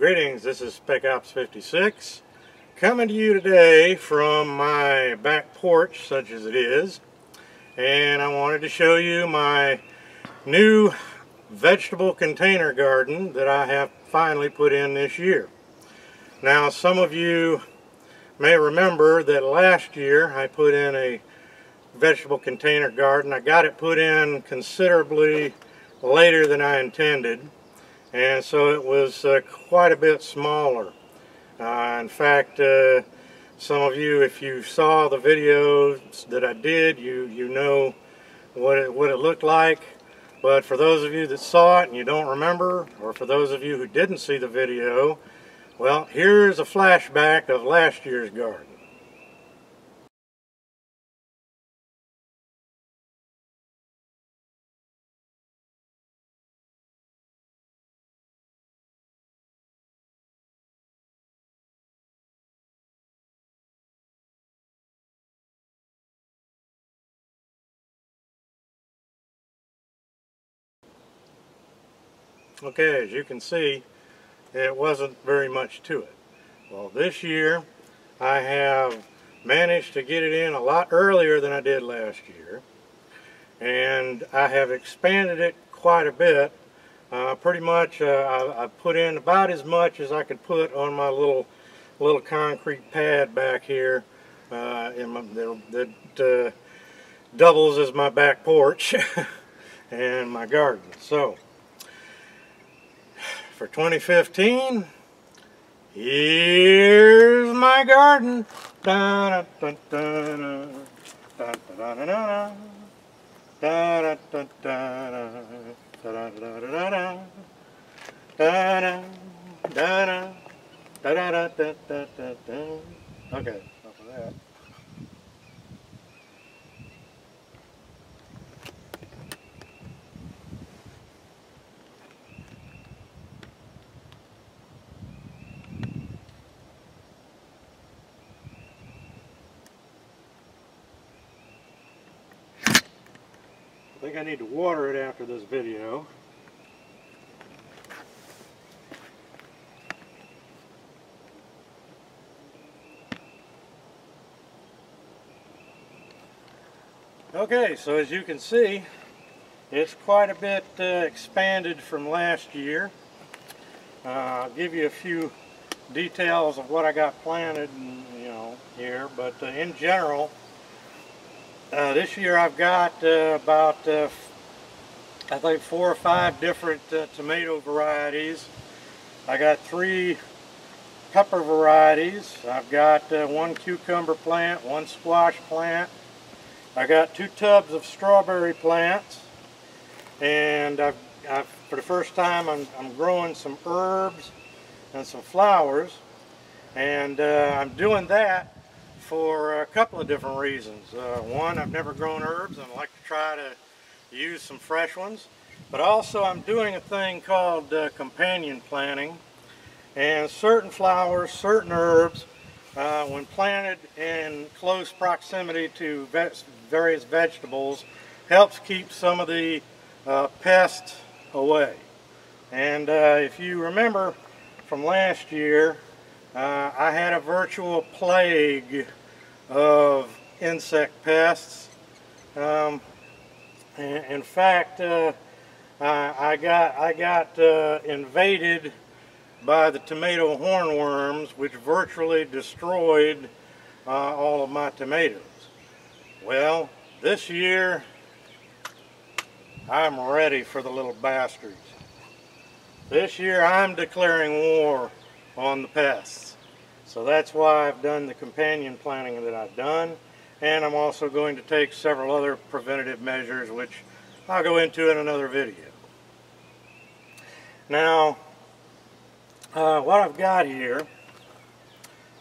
Greetings, this is Spec Ops 56 coming to you today from my back porch, such as it is, and I wanted to show you my new vegetable container garden that I have finally put in this year. Now, some of you may remember that last year I put in a vegetable container garden. I got it put in considerably later than I intended, and so it was quite a bit smaller. In fact, some of you, if you saw the videos that I did, you know what it looked like. But for those of you that saw it and you don't remember, or for those of you who didn't see the video, well, here's a flashback of last year's garden. Okay, as you can see, it wasn't very much to it. Well, this year I have managed to get it in a lot earlier than I did last year, and I have expanded it quite a bit. Pretty much I put in about as much as I could put on my little concrete pad back here that doubles as my back porch and my garden. So for 2015, here's my garden. Da, da, da, da, da, da, da, da, da, da, da, da. Okay, enough of that. I think I need to water it after this video. Okay, so as you can see, it's quite a bit expanded from last year. I'll give you a few details of what I got planted, and, here, but in general, this year I've got about I think 4 or 5 different tomato varieties. I got 3 pepper varieties. I've got 1 cucumber plant, 1 squash plant. I got 2 tubs of strawberry plants, and I've for the first time I'm growing some herbs and some flowers, and I'm doing that for a couple of different reasons. One, I've never grown herbs and I'd like to try to use some fresh ones, but also I'm doing a thing called companion planting, and certain flowers, certain herbs, when planted in close proximity to various vegetables, helps keep some of the pests away. And if you remember from last year, I had a virtual plague of insect pests. In fact, I got invaded by the tomato hornworms, which virtually destroyed all of my tomatoes. Well, this year I'm ready for the little bastards. This year I'm declaring war on the pests. So that's why I've done the companion planting that I've done, and I'm also going to take several other preventative measures, which I'll go into in another video. Now, what I've got here,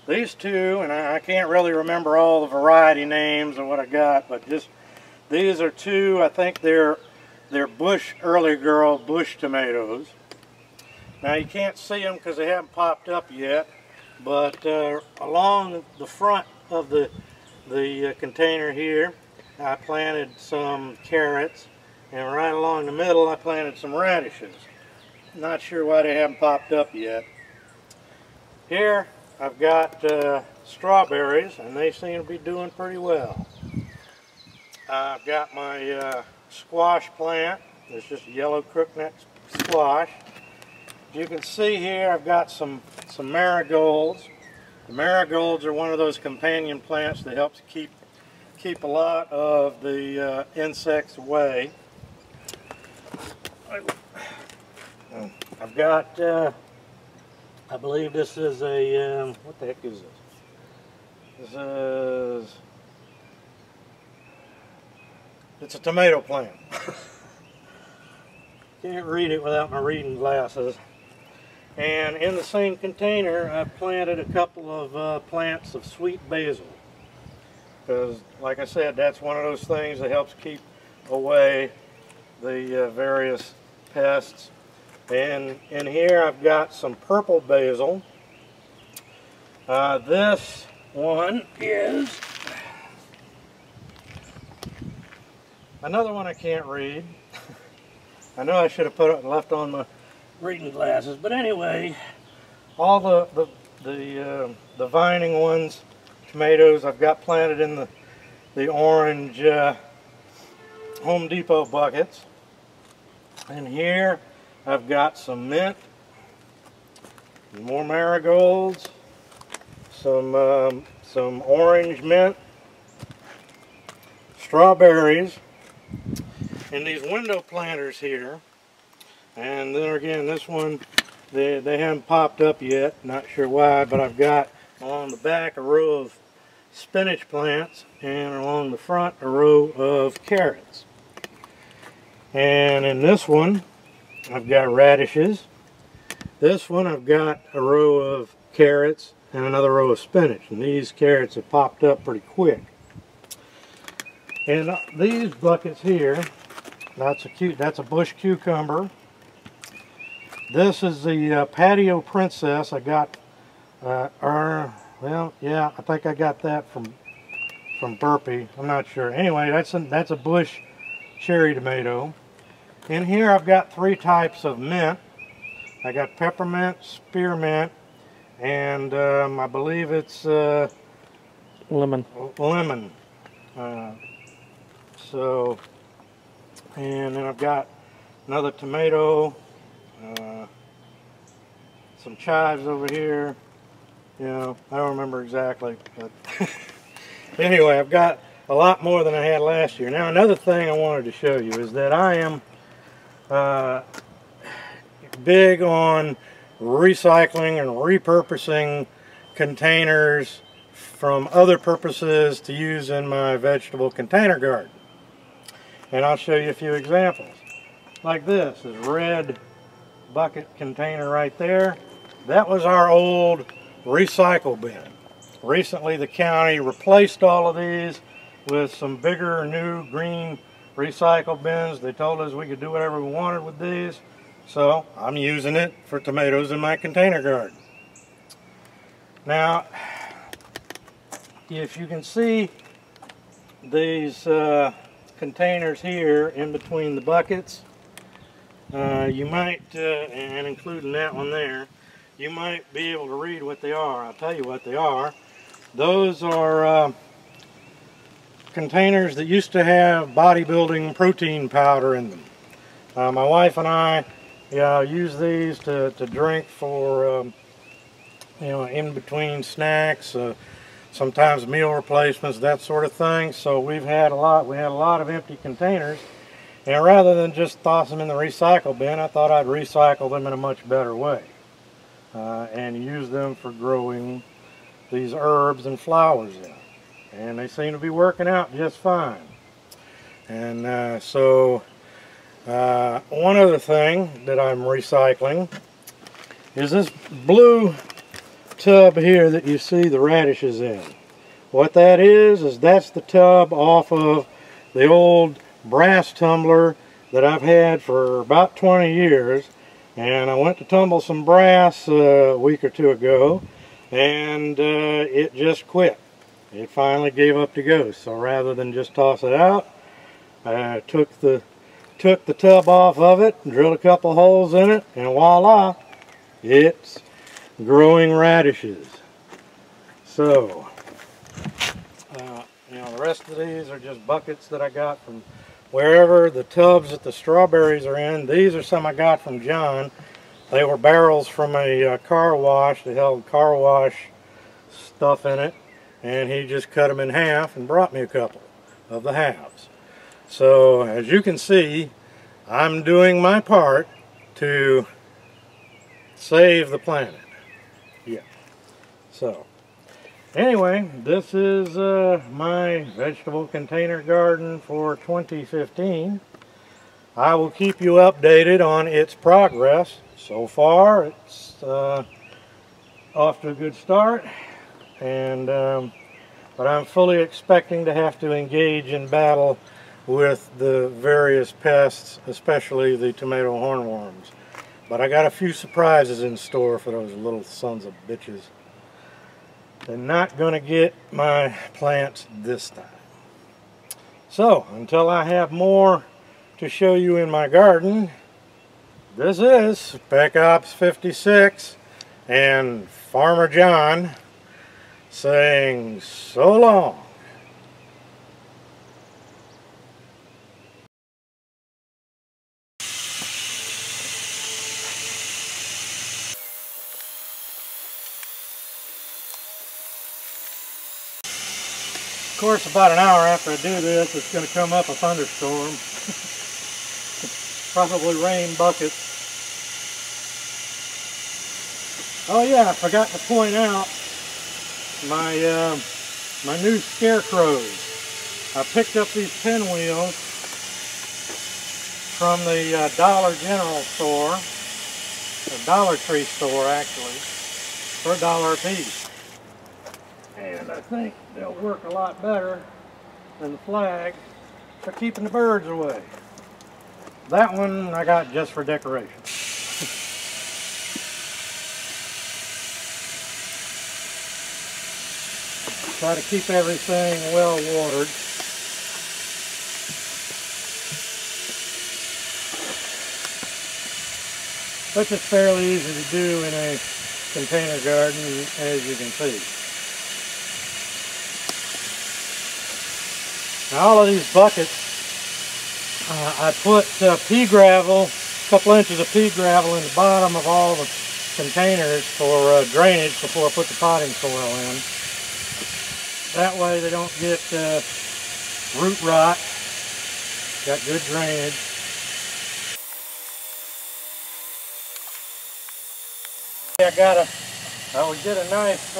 these 2, and I can't really remember all the variety names of what I got, but just these are 2, I think they're bush, early girl bush tomatoes. Now you can't see them because they haven't popped up yet, but along the front of the container here, I planted some carrots, and right along the middle I planted some radishes. Not sure why they haven't popped up yet. Here I've got strawberries, and they seem to be doing pretty well. I've got my squash plant. It's just a yellow crookneck squash. You can see here I've got some marigolds. The marigolds are one of those companion plants that helps keep a lot of the insects away. I've got, I believe this is a, what the heck is this? This is, it's a tomato plant. Can't read it without my reading glasses. And in the same container, I planted a couple of plants of sweet basil. Because, like I said, that's one of those things that helps keep away the various pests. And in here, I've got some purple basil. This one is another one I can't read. I know I should have left on my reading glasses, but anyway, all the vining ones, tomatoes, I've got planted in the orange Home Depot buckets. And here I've got some mint, more marigolds, some orange mint, strawberries, and these window planters here. And then again, this one, they haven't popped up yet, not sure why, but I've got along the back a row of spinach plants, and along the front a row of carrots. And in this one, I've got radishes. This one I've got a row of carrots and another row of spinach, and these carrots have popped up pretty quick. And these buckets here, that's a bush cucumber. This is the patio princess. I got, well, yeah, I think I got that from Burpee. I'm not sure. Anyway, that's a bush cherry tomato. In here I've got three types of mint. I got peppermint, spearmint, and I believe it's lemon. Lemon. And then I've got another tomato, some chives over here. You know, I don't remember exactly, but anyway, I've got a lot more than I had last year. Now, another thing I wanted to show you is that I am big on recycling and repurposing containers from other purposes to use in my vegetable container garden. And I'll show you a few examples. Like this red bucket container right there. That was our old recycle bin. Recently the county replaced all of these with some bigger new green recycle bins. They told us we could do whatever we wanted with these, so I'm using it for tomatoes in my container garden. Now, if you can see these containers here in between the buckets, you might, and including that one there, you might be able to read what they are. I'll tell you what they are. Those are containers that used to have bodybuilding protein powder in them. My wife and I use these to drink for you know, in between snacks, sometimes meal replacements, that sort of thing. So we had a lot of empty containers, and rather than just toss them in the recycle bin, I thought I'd recycle them in a much better way and use them for growing these herbs and flowers in. And they seem to be working out just fine. And one other thing that I'm recycling is this blue tub here that you see the radishes in. What that is that's the tub off of the old brass tumbler that I've had for about 20 years. And I went to tumble some brass a week or two ago, and it just quit. It finally gave up the ghost. So rather than just toss it out, I took the tub off of it and drilled a couple holes in it, and voila, it's growing radishes. So, you know, the rest of these are just buckets that I got from wherever the tubs that the strawberries are in. These are some I got from John. They were barrels from a car wash that held car wash stuff in it, and he just cut them in half and brought me a couple of the halves. So as you can see, I'm doing my part to save the planet. Yeah. So anyway, this is my vegetable container garden for 2015. I will keep you updated on its progress. So far, it's off to a good start, and but I'm fully expecting to have to engage in battle with the various pests, especially the tomato hornworms. But I got a few surprises in store for those little sons of bitches. They're not going to get my plants this time. So, until I have more to show you in my garden, this is Spec Ops 56 and Farmer John saying so long. Of course, about an hour after I do this, it's going to come up a thunderstorm. Probably rain buckets. Oh yeah, I forgot to point out my my new scarecrows. I picked up these pinwheels from the Dollar General store, the Dollar Tree store actually, for $1 a piece. And I think they'll work a lot better than the flag for keeping the birds away. That one I got just for decoration. Try to keep everything well watered. Which is fairly easy to do in a container garden, as you can see. Now all of these buckets, I put pea gravel, a couple inches of pea gravel in the bottom of all the containers for drainage before I put the potting soil in. That way they don't get root rot. Got good drainage. I would get a nice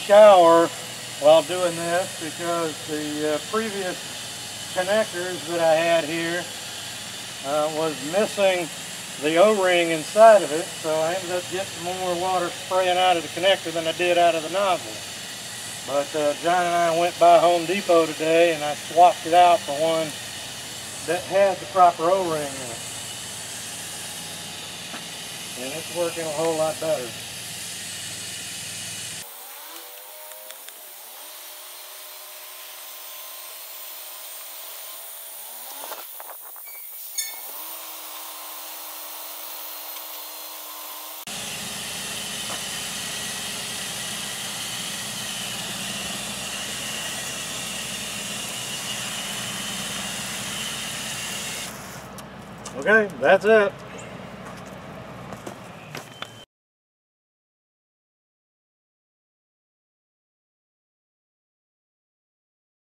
shower while doing this, because the previous connectors that I had here was missing the O-ring inside of it, so I ended up getting more water spraying out of the connector than I did out of the nozzle. But John and I went by Home Depot today and I swapped it out for one that had the proper O-ring in it. And it's working a whole lot better. Okay, that's it.